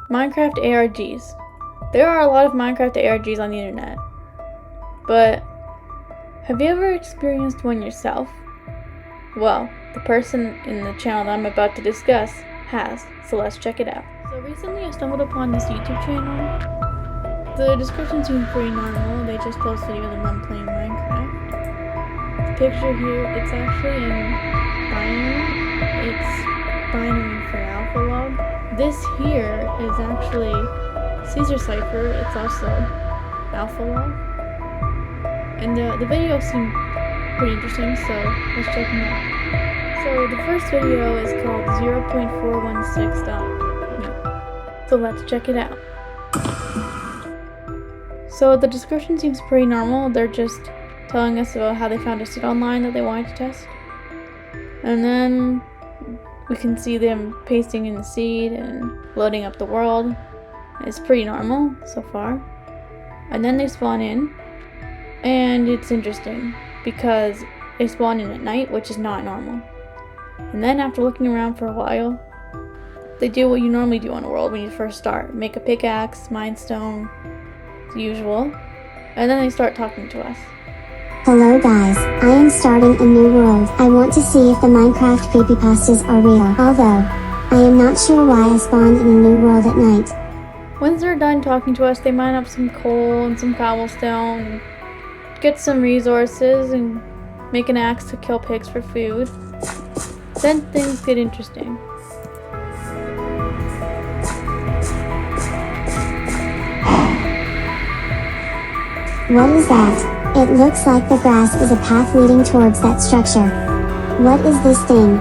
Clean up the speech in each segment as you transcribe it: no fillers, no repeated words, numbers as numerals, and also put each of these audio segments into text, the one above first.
Minecraft ARGs. There are a lot of Minecraft ARGs on the internet, but have you ever experienced one yourself? Well, the person in the channel that I'm about to discuss has, so let's check it out. So recently I stumbled upon this YouTube channel. The description seems pretty normal. They just post videos of them playing Minecraft. The picture here, it's actually in binary. It's binary for alpha log. This here is actually Caesar cipher. It's also alpha log. And the videos seem pretty interesting, so let's check them out. So the first video is called 0.416.me. So let's check it out. So the description seems pretty normal. They're just telling us about how they found a seed online that they wanted to test. And then we can see them pasting in the seed and loading up the world. It's pretty normal so far. And then they spawn in. And it's interesting because they spawn in at night, which is not normal. And then after looking around for a while, they do what you normally do on a world when you first start. Make a pickaxe, mine stone, the usual. And then they start talking to us. Hello guys, I am starting a new world. I want to see if the Minecraft creepypastas are real. Although, I am not sure why I spawned in a new world at night. Once they're done talking to us, they mine up some coal and some cobblestone, and get some resources, and make an axe to kill pigs for food. Then things get interesting. What is that? It looks like the grass is a path leading towards that structure. What is this thing?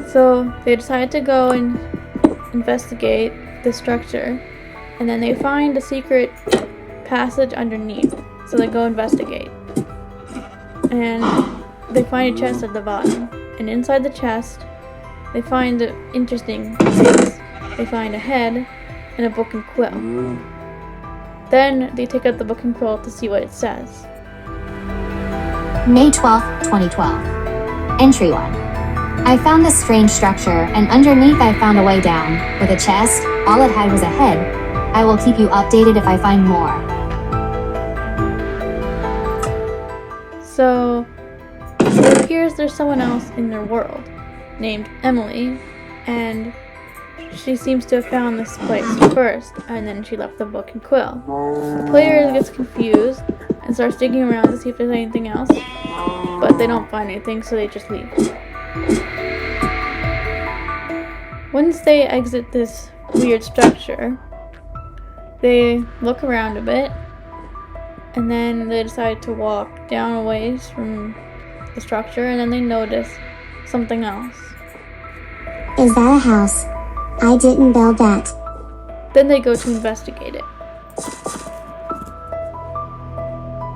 So they decide to go and investigate the structure, and then they find a secret passage underneath. So they go investigate. And they find a chest at the bottom. And inside the chest, they find interesting things. They find a head and a book and quill. Then they take out the book and quill to see what it says. May 12th, 2012. Entry 1. I found this strange structure, and underneath I found a way down. With a chest, all it had was a head. I will keep you updated if I find more. So it appears there's someone else in their world named Emily, and she seems to have found this place first, and then she left the book and quill. The player gets confused and starts digging around to see if there's anything else, but they don't find anything, so they just leave. Once they exit this weird structure, they look around a bit, and then they decide to walk down a ways from the structure, and then they notice something else. Is that a house? I didn't build that. Then they go to investigate it.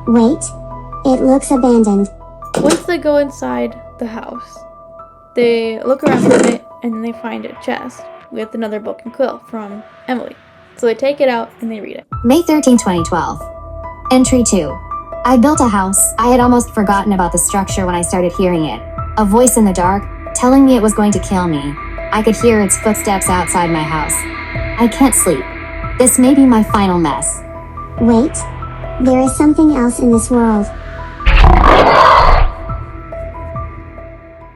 Wait, it looks abandoned. Once they go inside the house, they look around for a bit, and then they find a chest with another book and quill from Emily. So they take it out and they read it. May 13, 2012. Entry 2. I built a house. I had almost forgotten about the structure when I started hearing it. A voice in the dark, telling me it was going to kill me. I could hear its footsteps outside my house. I can't sleep. This may be my final mess. Wait, there is something else in this world.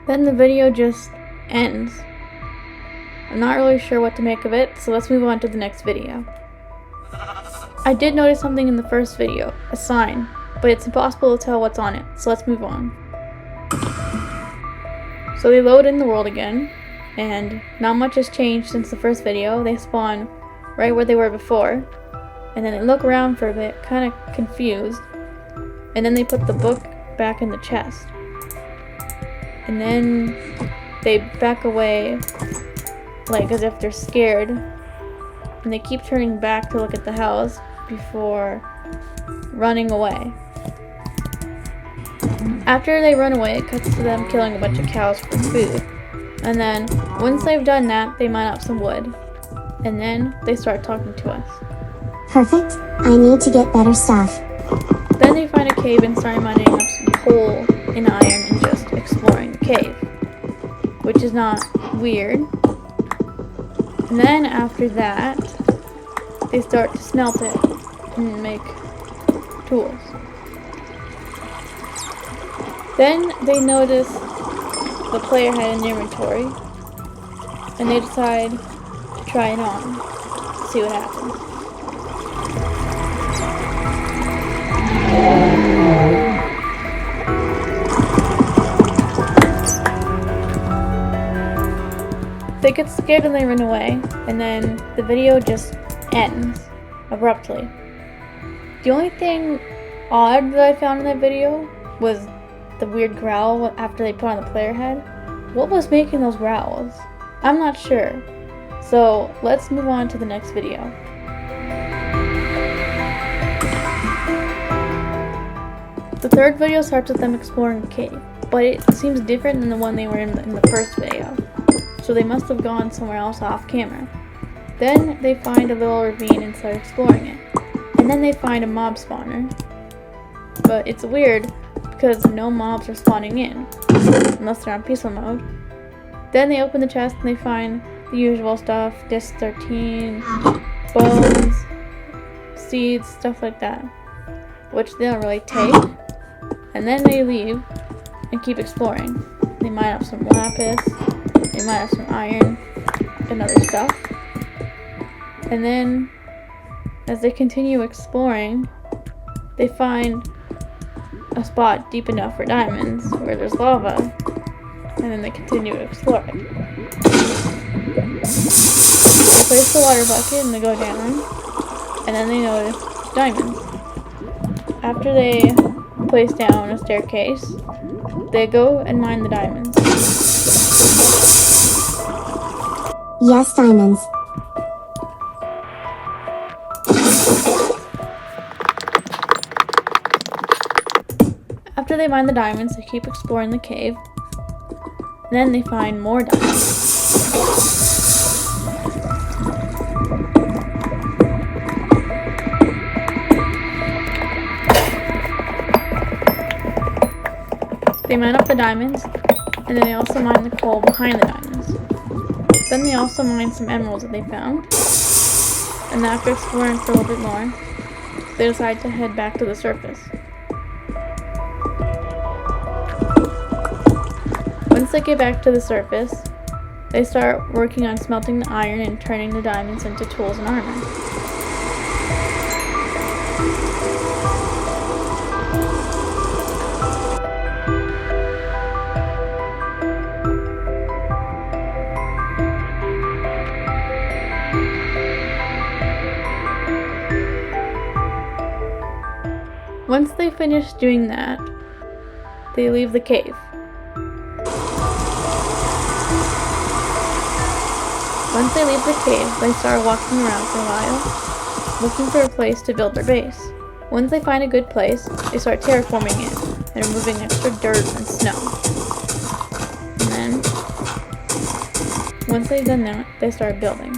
Then the video just ends. I'm not really sure what to make of it, so let's move on to the next video. I did notice something in the first video, a sign, but it's impossible to tell what's on it, so let's move on. So they load in the world again, and not much has changed since the first video. They spawn right where they were before, and then they look around for a bit, kind of confused, and then they put the book back in the chest. And then they back away, like as if they're scared, and they keep turning back to look at the house before running away. After they run away, it cuts to them killing a bunch of cows for food. And then, once they've done that, they mine up some wood. And then, they start talking to us. Perfect, I need to get better stuff. Then they find a cave and start mining up some coal and iron and just exploring the cave, which is not weird. And then after that, they start to smelt it and make tools. Then they notice the player had an inventory, and they decide to try it on, see what happens. They get scared and they run away, and then the video just ends abruptly. The only thing odd that I found in that video was the weird growl after they put on the player head. What was making those growls? I'm not sure. So let's move on to the next video. The third video starts with them exploring a cave, but it seems different than the one they were in the first video. So they must have gone somewhere else off camera. Then they find a little ravine and start exploring it. And then they find a mob spawner. But it's weird because no mobs are spawning in, unless they're on peaceful mode. Then they open the chest and they find the usual stuff, disc 13, bones, seeds, stuff like that, which they don't really take. And then they leave and keep exploring. They mine up some lapis, they mine up some iron and other stuff. And then, as they continue exploring, they find a spot deep enough for diamonds where there's lava, and then they continue to explore it. They place the water bucket and they go down, and then they notice diamonds. After they place down a staircase, they go and mine the diamonds. Yes, diamonds. After they mine the diamonds, they keep exploring the cave. And then they find more diamonds. They mine up the diamonds, and then they also mine the coal behind the diamonds. Then they also mine some emeralds that they found. And after exploring for a little bit more, they decide to head back to the surface. Once they get back to the surface, they start working on smelting the iron and turning the diamonds into tools and armor. Once they finish doing that, they leave the cave. Once they leave the cave, they start walking around for a while, looking for a place to build their base. Once they find a good place, they start terraforming it and removing extra dirt and snow. And then, once they've done that, they start building.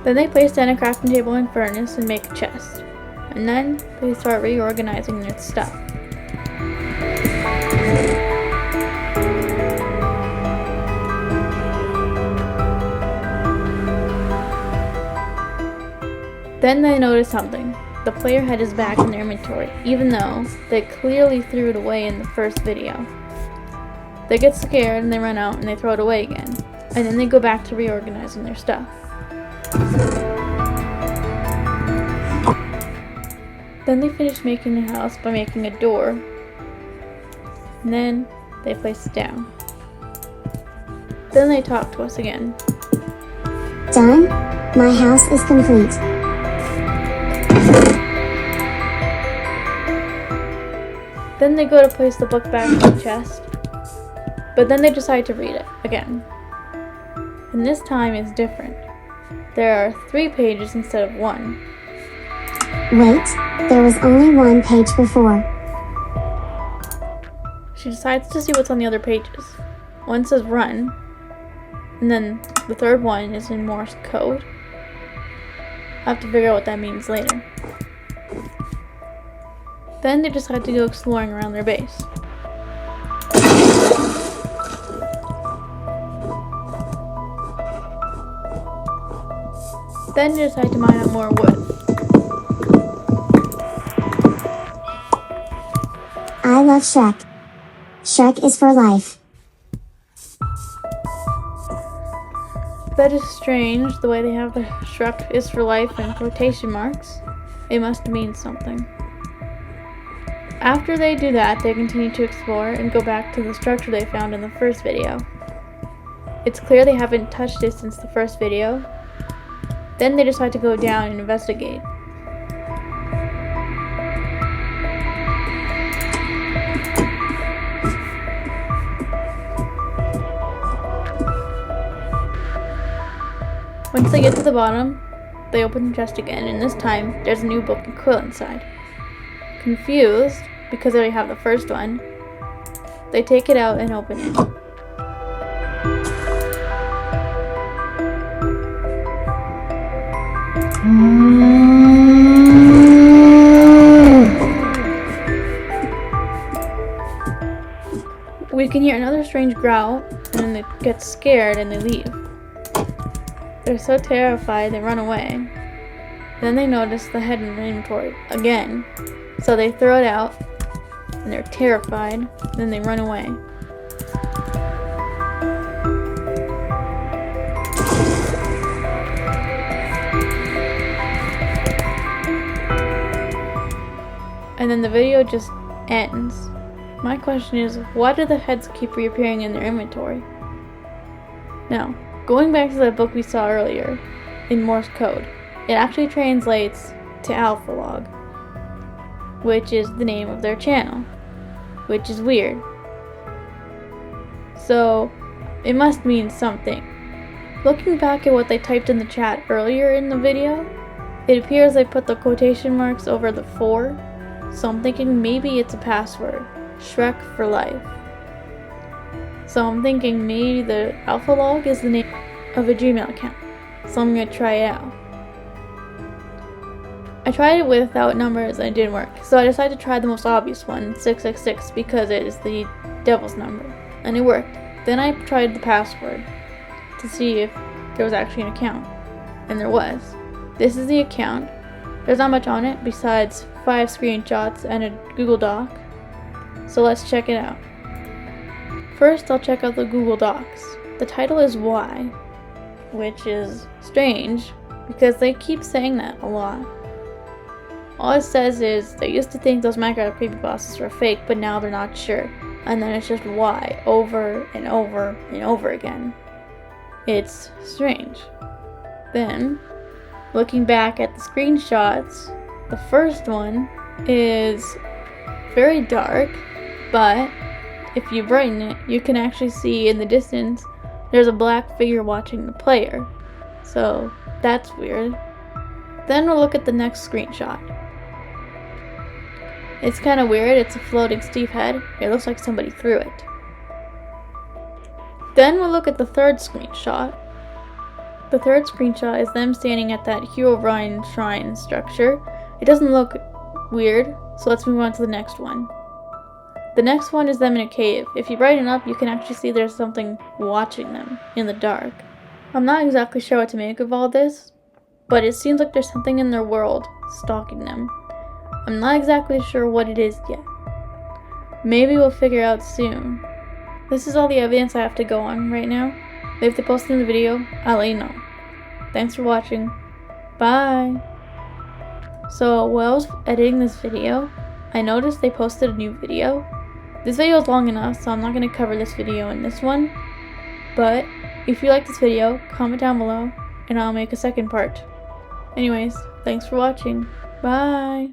Then they place down a crafting table and furnace and make a chest. And then they start reorganizing their stuff. Then they notice something. The player head is back in their inventory, even though they clearly threw it away in the first video. They get scared and they run out and they throw it away again. And then they go back to reorganizing their stuff. Then they finish making the house by making a door. And then they place it down. Then they talk to us again. Done? My house is complete. Then they go to place the book back in the chest, but then they decide to read it again. And this time it's different. There are 3 pages instead of 1. Wait, there was only 1 page before. She decides to see what's on the other pages. One says run, and then the third one is in Morse code. I'll have to figure out what that means later. Then they decide to go exploring around their base. Then they decide to mine up more wood. I love Shrek. Shrek is for life. That is strange, the way they have the Shrek is for life in quotation marks. It must mean something. After they do that, they continue to explore and go back to the structure they found in the first video. It's clear they haven't touched it since the first video. Then they decide to go down and investigate. Once they get to the bottom, they open the chest again, and this time there's a new book and quill inside. Confused, because they already have the first one, they take it out and open it. We can hear another strange growl, and then they get scared and they leave. They're so terrified they run away. Then they notice the head in the inventory again, so they throw it out, and they're terrified. Then they run away. And then the video just ends. My question is, why do the heads keep reappearing in their inventory? Now, going back to that book we saw earlier, in Morse code, it actually translates to alpha log, which is the name of their channel, which is weird. So, it must mean something. Looking back at what they typed in the chat earlier in the video, it appears they put the quotation marks over the 4, so I'm thinking maybe it's a password. Shrek for life. So I'm thinking maybe the alpha log is the name of a Gmail account. So I'm gonna try it out. I tried it without numbers and it didn't work. So I decided to try the most obvious one, 666, because it is the devil's number. And it worked. Then I tried the password to see if there was actually an account. And there was. This is the account. There's not much on it besides 5 screenshots and a Google Doc. So let's check it out. First, I'll check out the Google Docs. The title is Why, which is strange because they keep saying that a lot. All it says is they used to think those Minecraft creepypastas were fake, but now they're not sure. And then it's just why over and over and over again. It's strange. Then, looking back at the screenshots, the first one is very dark, but if you brighten it, you can actually see in the distance there's a black figure watching the player. So that's weird. Then we'll look at the next screenshot. It's kind of weird. It's a floating Steve head. It looks like somebody threw it. Then we'll look at the third screenshot. The third screenshot is them standing at that Herobrine shrine structure. It doesn't look weird, so let's move on to the next one. The next one is them in a cave. If you brighten up, you can actually see there's something watching them in the dark. I'm not exactly sure what to make of all this, but it seems like there's something in their world stalking them. I'm not exactly sure what it is yet. Maybe we'll figure out soon. This is all the evidence I have to go on right now. If they post in the video, I'll let you know. Thanks for watching. Bye! So while I was editing this video, I noticed they posted a new video. This video is long enough, so I'm not going to cover this video in this one. But if you like this video, comment down below, and I'll make a second part. Anyways, thanks for watching. Bye!